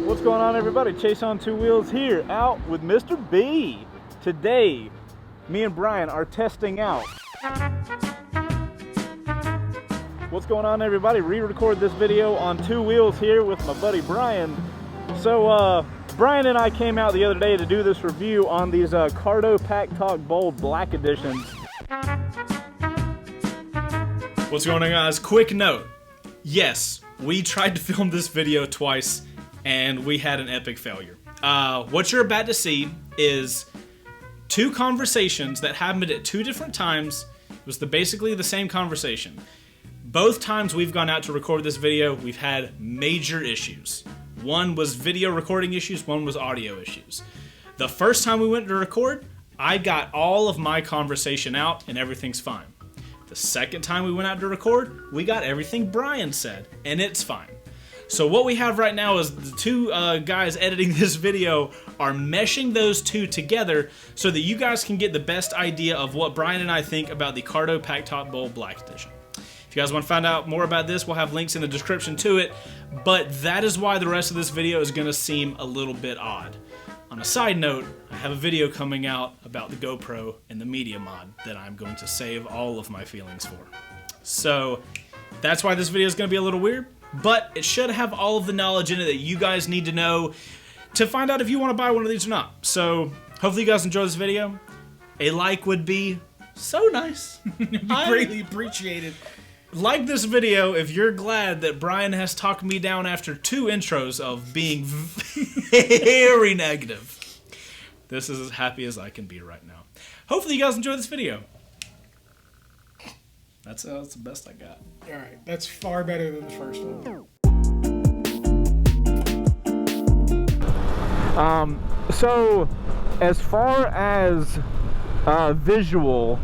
What's going on, everybody? Chaseontwowheels here, out with Mr. B. Today, me and Brian are testing out. What's going on, everybody? Re-record this video on two wheels here with my buddy Brian. So, Brian and I came out the other day to do this review on these Cardo Packtalk Bold Black Editions. What's going on, guys? Quick note. Yes, we tried to film this video twice and we had an epic failure. What you're about to see is two conversations that happened at two different times. It was basically the same conversation. Both times we've gone out to record this video, we've had major issues. One was video recording issues, one was audio issues. The first time we went to record, I got all of my conversation out and everything's fine. The second time we went out to record, we got everything Brian said, and it's fine. So what we have right now is the two guys editing this video are meshing those two together so that you guys can get the best idea of what Brian and I think about the Cardo Packtalk Bold Black Edition. If you guys want to find out more about this, we'll have links in the description to it, but that is why the rest of this video is going to seem a little bit odd. On a side note, I have a video coming out about the GoPro and the media mod that I'm going to save all of my feelings for. So that's why this video is going to be a little weird, but it should have all of the knowledge in it that you guys need to know to find out if you want to buy one of these or not. So hopefully you guys enjoy this video. A like would be so nice. It'd be greatly appreciated. Like this video if you're glad that Brian has talked me down after two intros of being very negative. This is as happy as I can be right now. Hopefully you guys enjoy this video. That's the best I got. Alright, that's far better than the first one. So as far as visual,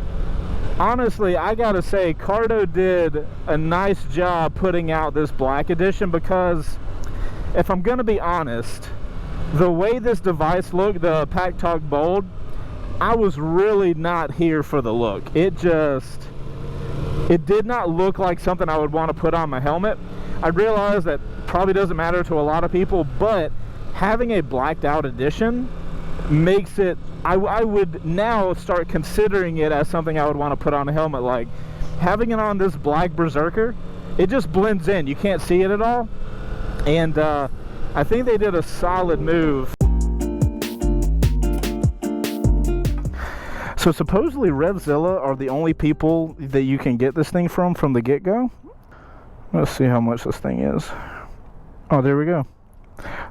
honestly, I gotta say, Cardo did a nice job putting out this black edition because, if I'm gonna be honest, the way this device looked, the Packtalk Bold, I was really not here for the look. It did not look like something I would want to put on my helmet. I realize that probably doesn't matter to a lot of people, but having a blacked out edition makes it, I would now start considering it as something I would want to put on a helmet. Like having it on this black Berserker, it just blends in, you can't see it at all, and I think they did a solid move. So supposedly Revzilla are the only people that you can get this thing from the get-go. Let's see how much this thing is. Oh, there we go.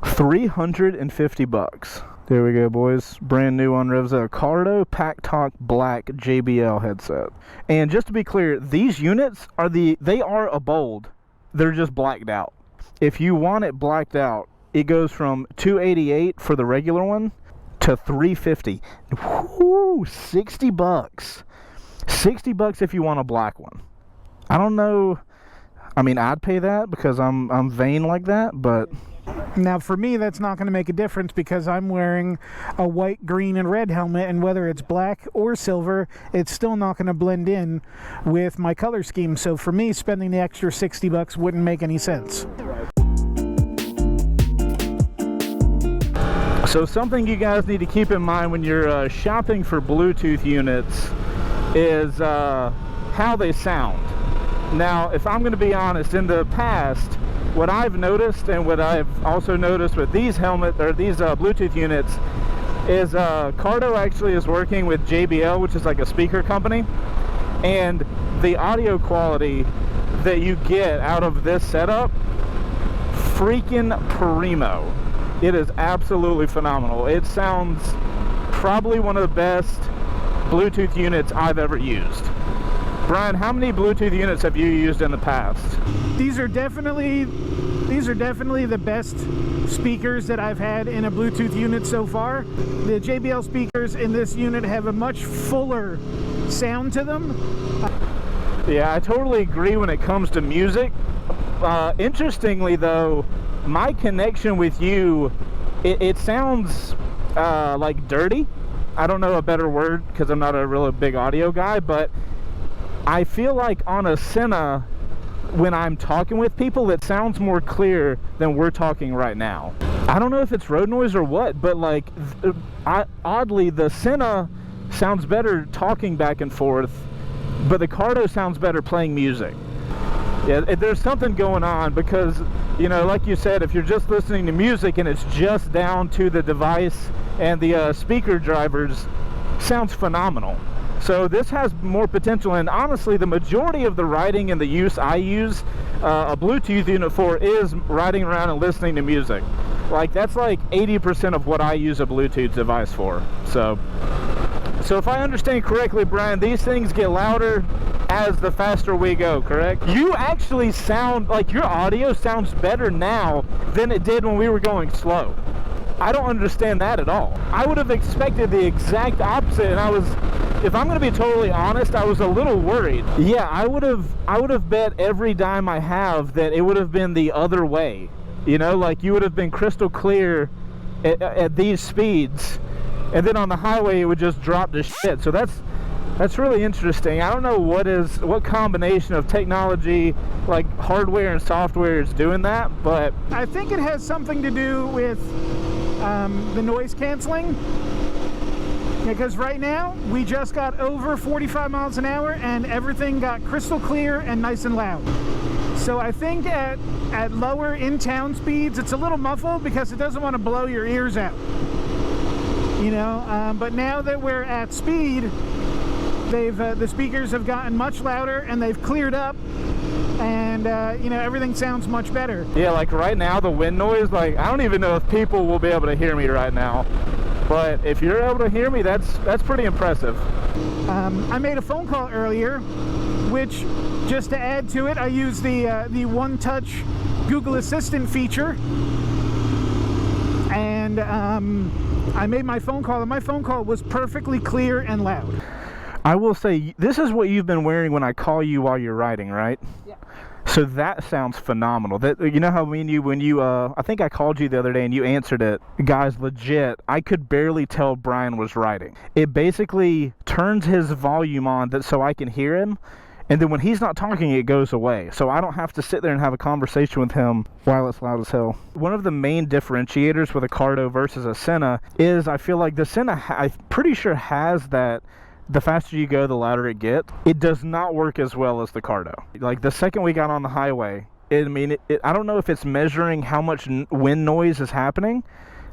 350 bucks. There we go, boys. Brand new on Revzilla. Cardo Packtalk Black JBL headset. And just to be clear, these units are they are a Bold. They're just blacked out. If you want it blacked out, it goes from $288 for the regular one to $350. Woo, 60 bucks. 60 bucks if you want a black one. I don't know. I mean, I'd pay that because I'm vain like that, but Now, for me, that's not going to make a difference because I'm wearing a white, green, and red helmet, and whether it's black or silver, it's still not going to blend in with my color scheme. So for me, spending the extra 60 bucks wouldn't make any sense. So something you guys need to keep in mind when you're shopping for Bluetooth units is how they sound. Now, if I'm going to be honest, in the past, what I've noticed and what I've also noticed with these Bluetooth units is Cardo actually is working with JBL, which is like a speaker company, and the audio quality that you get out of this setup, freaking primo. It is absolutely phenomenal. It sounds probably one of the best Bluetooth units I've ever used. Brian, how many Bluetooth units have you used in the past? These are definitely the best speakers that I've had in a Bluetooth unit so far. The JBL speakers in this unit have a much fuller sound to them. Yeah, I totally agree when it comes to music. Interestingly though, my connection with you, it sounds like dirty. I don't know a better word because I'm not a really big audio guy, but I feel like on a Senna, when I'm talking with people, it sounds more clear than we're talking right now. I don't know if it's road noise or what, but like oddly the Senna sounds better talking back and forth, but the Cardo sounds better playing music. Yeah, there's something going on because, you know, like you said, if you're just listening to music and it's just down to the device and the speaker drivers, sounds phenomenal. So this has more potential, and honestly the majority of the riding and the use I use a Bluetooth unit for is riding around and listening to music. Like that's like 80% of what I use a Bluetooth device for. So if I understand correctly, Brian, these things get louder as the faster we go, correct? You actually sound like your audio sounds better now than it did when we were going slow. I don't understand that at all. I would have expected the exact opposite, and if I'm going to be totally honest, I was a little worried. Yeah, I would have bet every dime I have that it would have been the other way. You know, like you would have been crystal clear at these speeds, and then on the highway it would just drop to shit. So that's really interesting. I don't know what combination of technology, like hardware and software, is doing that, but I think it has something to do with the noise canceling. Because right now we just got over 45 miles an hour and everything got crystal clear and nice and loud. So I think at lower in-town speeds it's a little muffled because it doesn't want to blow your ears out. You know, but now that we're at speed, the speakers have gotten much louder and they've cleared up, and you know, everything sounds much better. Yeah, like right now the wind noise, like I don't even know if people will be able to hear me right now, but if you're able to hear me, that's pretty impressive. I made a phone call earlier, which, just to add to it, I used the one-touch Google Assistant feature, and I made my phone call, and my phone call was perfectly clear and loud. I will say, this is what you've been wearing when I call you while you're riding, right? Yeah. So that sounds phenomenal. That, you know how when you I think I called you the other day and you answered it, guys, legit, I could barely tell Brian was riding. It basically turns his volume on so I can hear him, and then when he's not talking, it goes away. So I don't have to sit there and have a conversation with him while it's loud as hell. One of the main differentiators with a Cardo versus a Senna is I feel like the Senna, I'm pretty sure, has that the faster you go, the louder it gets. It does not work as well as the Cardo. Like the second we got on the highway, I don't know if it's measuring how much wind noise is happening,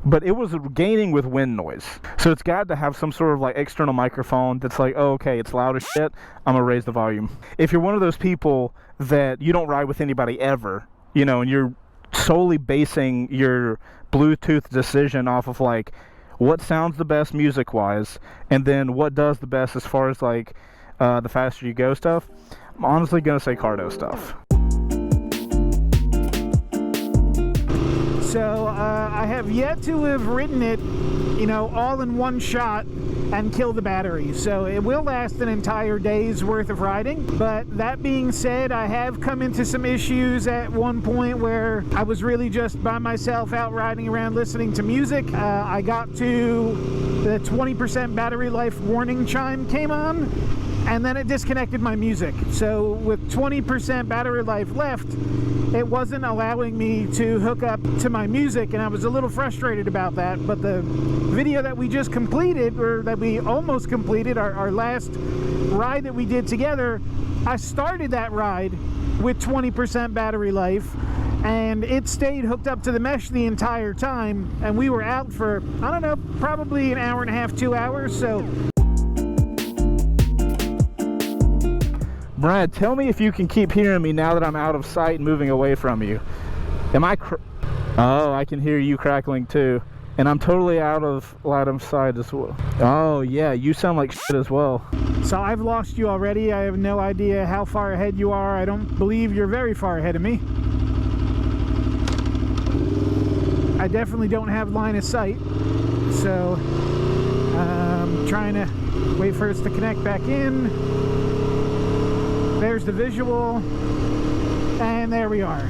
but it was gaining with wind noise. So it's got to have some sort of like external microphone that's like, oh, okay, it's loud as shit, I'm gonna raise the volume. If you're one of those people that you don't ride with anybody ever, you know, and you're solely basing your Bluetooth decision off of like what sounds the best music wise, and then what does the best as far as like the faster you go stuff, I'm honestly gonna say Cardo stuff. So I have yet to have ridden it, you know, all in one shot and kill the battery. So it will last an entire day's worth of riding. But that being said, I have come into some issues at one point where I was really just by myself out riding around listening to music. I got to the 20% battery life warning chime came on, and then it disconnected my music. So with 20% battery life left, it wasn't allowing me to hook up to my music, and I was a little frustrated about that. But the video that we just completed, or that we almost completed, our last ride that we did together, I started that ride with 20% battery life, and it stayed hooked up to the mesh the entire time, and we were out for, I don't know, probably an hour and a half, 2 hours. So Brad, tell me if you can keep hearing me now that I'm out of sight and moving away from you. Am I oh, I can hear you crackling too. And I'm totally out of sight as well. Oh yeah, you sound like shit as well. So I've lost you already. I have no idea how far ahead you are. I don't believe you're very far ahead of me. I definitely don't have line of sight. So I'm trying to wait for us to connect back in. There's the visual, and there we are.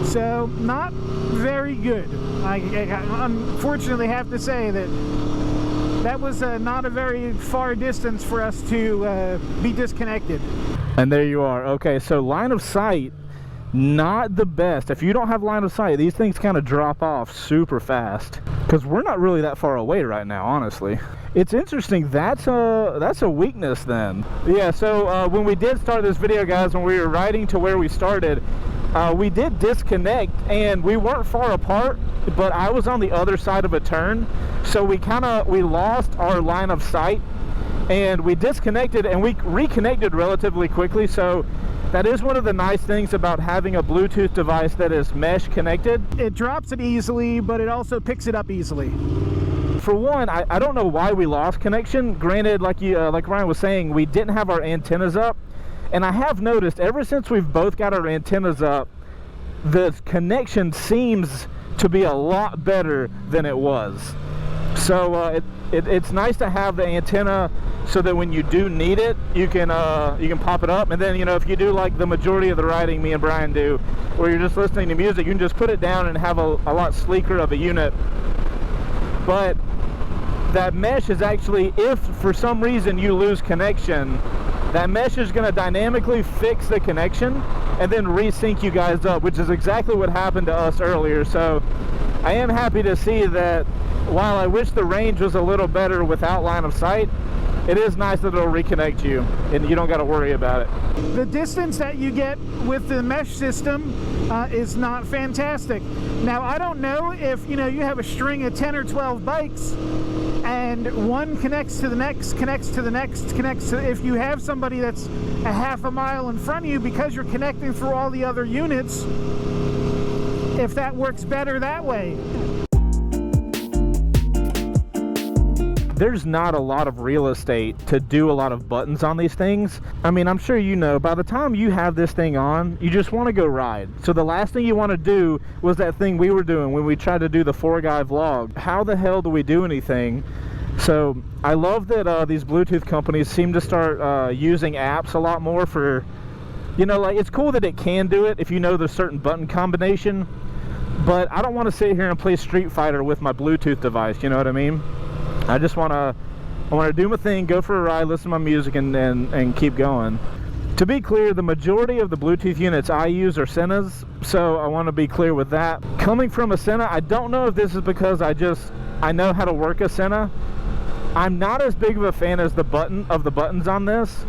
So not very good. I unfortunately have to say that was not a very far distance for us to be disconnected. And there you are. Okay, so line of sight, not the best. If you don't have line of sight, these things kind of drop off super fast, because we're not really that far away right now, honestly. It's interesting. That's a weakness then. Yeah, so when we did start this video, guys, when we were riding to where we started, we did disconnect, and we weren't far apart, but I was on the other side of a turn, so we lost our line of sight, and we disconnected, and we reconnected relatively quickly. So that is one of the nice things about having a Bluetooth device that is mesh connected. It drops it easily, but it also picks it up easily. For one, I don't know why we lost connection. Granted, like Ryan was saying, we didn't have our antennas up, and I have noticed ever since we've both got our antennas up, the connection seems to be a lot better than it was. So it's nice to have the antenna so that when you do need it, you can pop it up. And then, you know, if you do like the majority of the riding me and Brian do, where you're just listening to music, you can just put it down and have a lot sleeker of a unit. But that mesh is actually, if for some reason you lose connection, that mesh is going to dynamically fix the connection and then resync you guys up, which is exactly what happened to us earlier. So I am happy to see that while I wish the range was a little better without line of sight, it is nice that it'll reconnect you and you don't got to worry about it. The distance that you get with the mesh system is not fantastic. Now, I don't know if, you know, you have a string of 10 or 12 bikes and one connects to the next, connects to the next, connects to, if you have somebody that's a half a mile in front of you, because you're connecting through all the other units, if that works better that way. There's not a lot of real estate to do a lot of buttons on these things. I mean, I'm sure you know, by the time you have this thing on, you just want to go ride. So the last thing you want to do was that thing we were doing when we tried to do the 4-guy vlog. How the hell do we do anything? So I love that these Bluetooth companies seem to start using apps a lot more for, you know, like, it's cool that it can do it if you know the certain button combination, but I don't want to sit here and play Street Fighter with my Bluetooth device, you know what I mean? I just want to do my thing, go for a ride, listen to my music, and keep going. To be clear, the majority of the Bluetooth units I use are Senas, so I want to be clear with that. Coming from a Sena, I don't know if this is because I know how to work a Sena. I'm not as big of a fan as the buttons on this.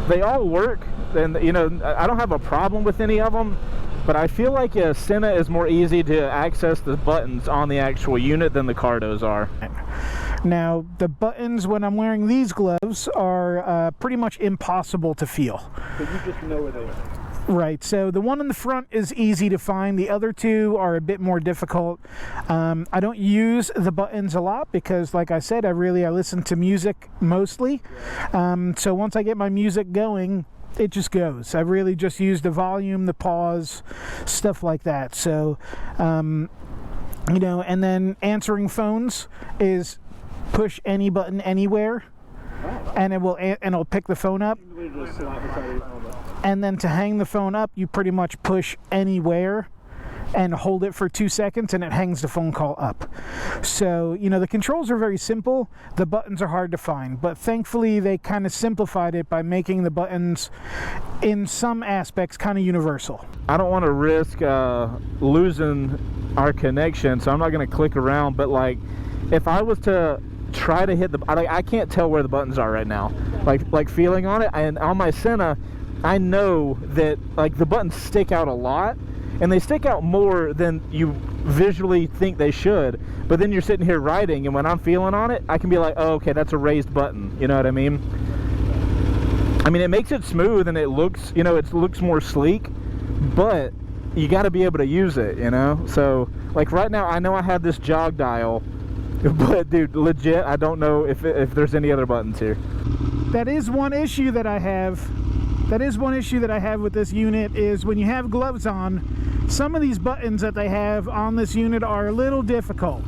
They all work, and you know, I don't have a problem with any of them, but I feel like a Sena is more easy to access the buttons on the actual unit than the Cardos are. Now, the buttons when I'm wearing these gloves are pretty much impossible to feel. So you just know where they are. Right, so the one in the front is easy to find. The other two are a bit more difficult. I don't use the buttons a lot because, like I said, I listen to music mostly. So once I get my music going, it just goes. I really just use the volume, the pause, stuff like that. So, you know, and then answering phones is push any button anywhere, and it'll pick the phone up. And then to hang the phone up, you pretty much push anywhere and hold it for 2 seconds, and it hangs the phone call up. So, you know, the controls are very simple. The buttons are hard to find, but thankfully they kind of simplified it by making the buttons in some aspects kind of universal. I don't want to risk losing our connection, so I'm not going to click around, but like if I was to try to hit I can't tell where the buttons are right now, like feeling on it, and on my Sena I know that like the buttons stick out a lot, and they stick out more than you visually think they should, but then you're sitting here riding, and when I'm feeling on it, I can be like, oh, okay, that's a raised button, you know what I mean? I mean, it makes it smooth, and it looks, you know, it looks more sleek, but you got to be able to use it, you know? So like right now I know I have this jog dial, but dude, legit, I don't know if there's any other buttons here. That is one issue that I have. That is one issue that I have with this unit, is when you have gloves on, some of these buttons that they have on this unit are a little difficult.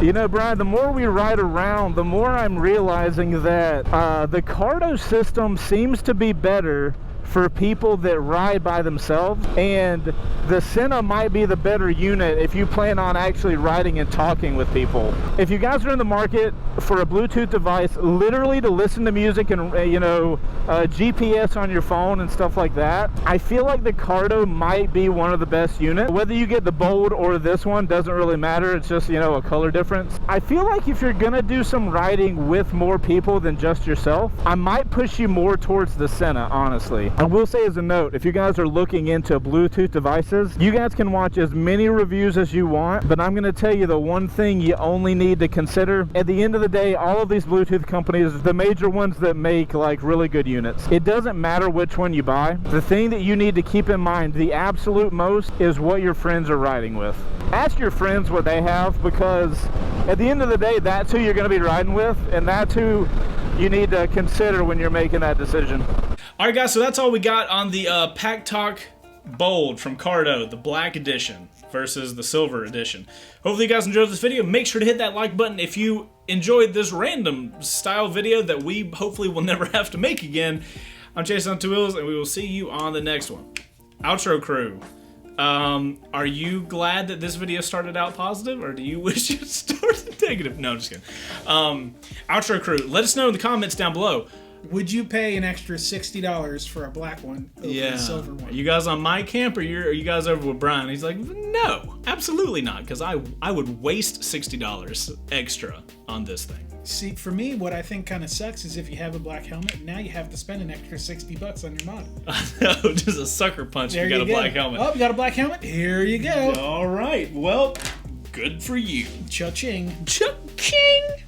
You know, Brian, the more we ride around, the more I'm realizing that the Cardo system seems to be better for people that ride by themselves, and the Senna might be the better unit if you plan on actually riding and talking with people. If you guys are in the market for a Bluetooth device literally to listen to music and GPS on your phone and stuff like that, I feel like the Cardo might be one of the best units. Whether you get the Bold or this one doesn't really matter, it's just a color difference. I feel like if you're gonna do some riding with more people than just yourself, I might push you more towards the Senna, honestly. I will say as a note, if you guys are looking into Bluetooth devices, you guys can watch as many reviews as you want, but I'm going to tell you the one thing you only need to consider. At the end of the day, all of these Bluetooth companies, the major ones that make like really good units, it doesn't matter which one you buy. The thing that you need to keep in mind, the absolute most, is what your friends are riding with. Ask your friends what they have, because at the end of the day, that's who you're going to be riding with, and that's who you need to consider when you're making that decision. Alright guys, so that's all we got on the Packtalk Bold from Cardo, the black edition versus the silver edition. Hopefully you guys enjoyed this video. Make sure to hit that like button if you enjoyed this random style video that we hopefully will never have to make again. I'm Chaseontwowheels, and we will see you on the next one. Outro crew. Are you glad that this video started out positive, or do you wish it started negative? No, I'm just kidding. Outro crew, let us know in the comments down below. Would you pay an extra $60 for a black one over the silver one? Are you guys on my camp, or are you guys over with Brian? He's like, no, absolutely not, because I would waste $60 extra on this thing. See, for me, what I think kind of sucks is if you have a black helmet, now you have to spend an extra $60 on your mod. No, just a sucker punch if you got a black helmet. Oh, you got a black helmet? Here you go. All right, well, good for you. Cha-ching. Cha-ching.